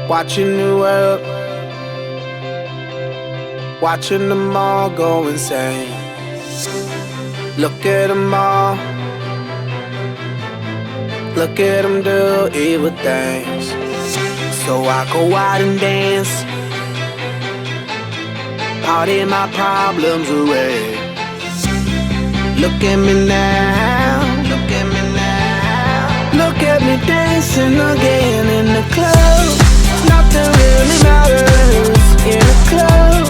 Watching the world, watching them all go insane. Look at them all, look at them do evil things. So I go out and dance, party my problems away. Look at me now, look at me now. Look at me dancing again in the club. Nothing really matters in the club.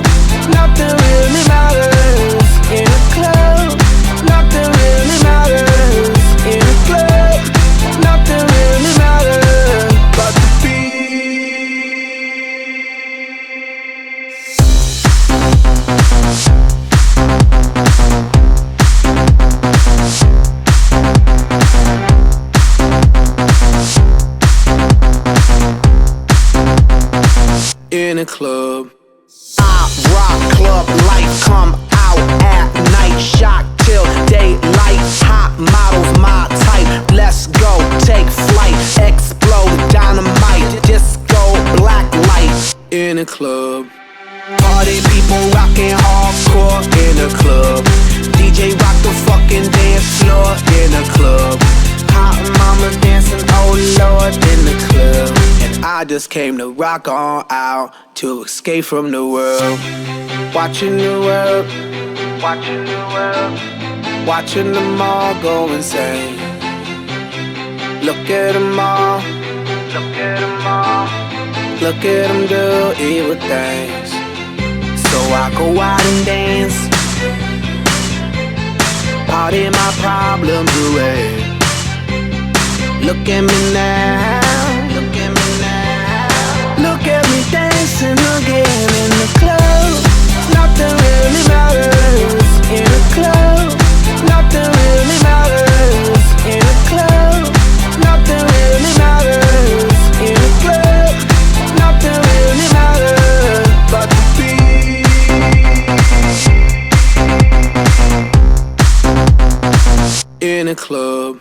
Nothing really matters in the club. Nothing really matters in the club. Nothing really matters but the in a club. I rock club life, come out at night, shock till daylight. Hot models my type, let's go, take flight, explode, dynamite, disco, black light. In a club. Party people rockin' hardcore in a club. DJ rock the fucking dance floor in a club. Hot mama dancing, oh Lord, in the club. And I just came to rock on out, to escape from the world. Watching the world, watching the world, watching them all go insane. Look at them all, look at them all, look at them do evil things. So I go out and dance, party my problems away. Look at me now, look at me now. Look at me dancing again in the club. Nothing really matters in the club. Nothing really matters in the club. Nothing really matters in the club. Nothing really matters but the beat. In a club.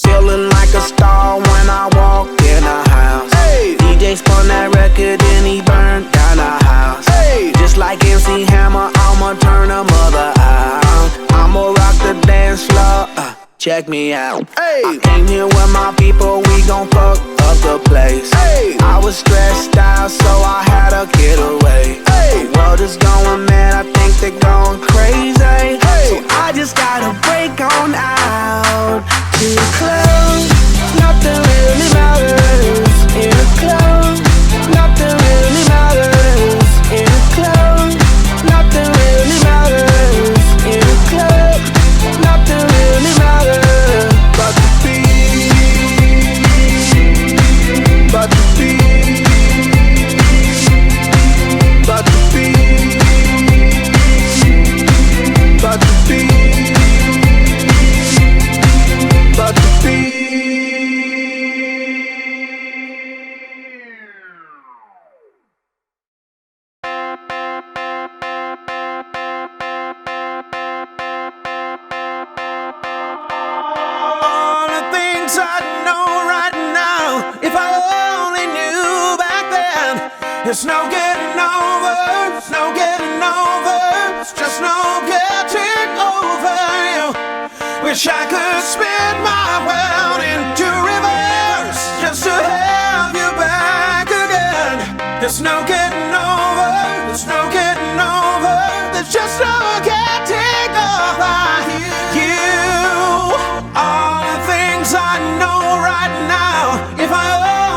Feeling like a star when I walk in a house. Hey. DJ spun that record and he burned down the house. Hey. Just like MC Hammer, I'ma turn a mother out. I'ma rock the dance floor, check me out. Hey. I came here with my people, we gon' fuck up the place. Hey. I was stressed out, so I had to get away. Hey. The world is going mad, I think they're going crazy. Hey. So I just gotta break on out to the club. Nothing really matters in the club. Nothing really matters in the club. Nothing really matters in the club. Nothing really matters but the beat, but the beat, but the beat, but the beat, but the beat. All the things I know right now, if I only knew back then, there's no getting over, there's no getting over, it's just no getting over you. Wish I could spin my world into reverse just to have you back again. There's no getting over, there's no getting over, there's just no getting over you. All the things I know right now, if I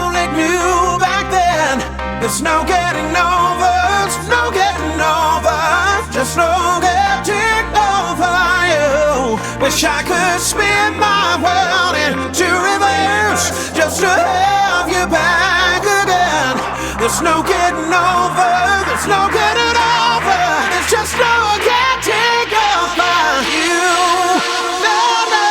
only knew back then, there's no getting over, there's no getting over, just no getting over you. Wish I could spin my world into reverse just to have you back again. There's no getting over, there's no getting over, there's just no getting over you. No, no.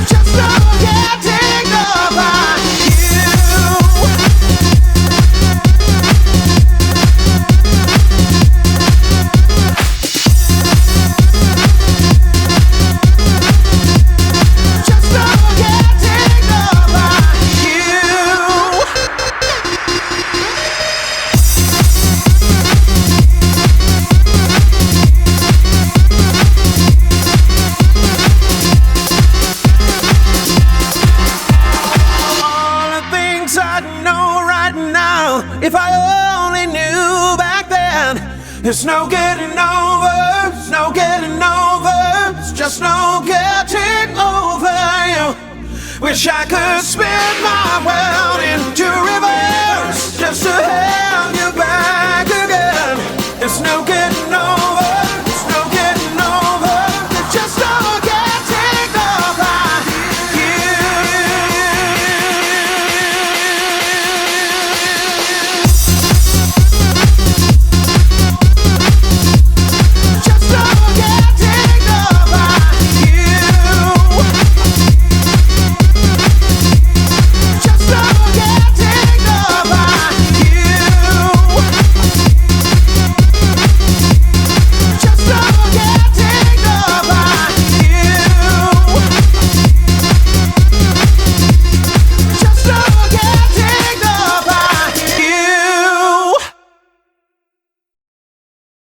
Just no getting over you. It's no getting over, it's no getting over, it's just no getting over you. Wish I could spin my world into reverse just to have you back again. It's no getting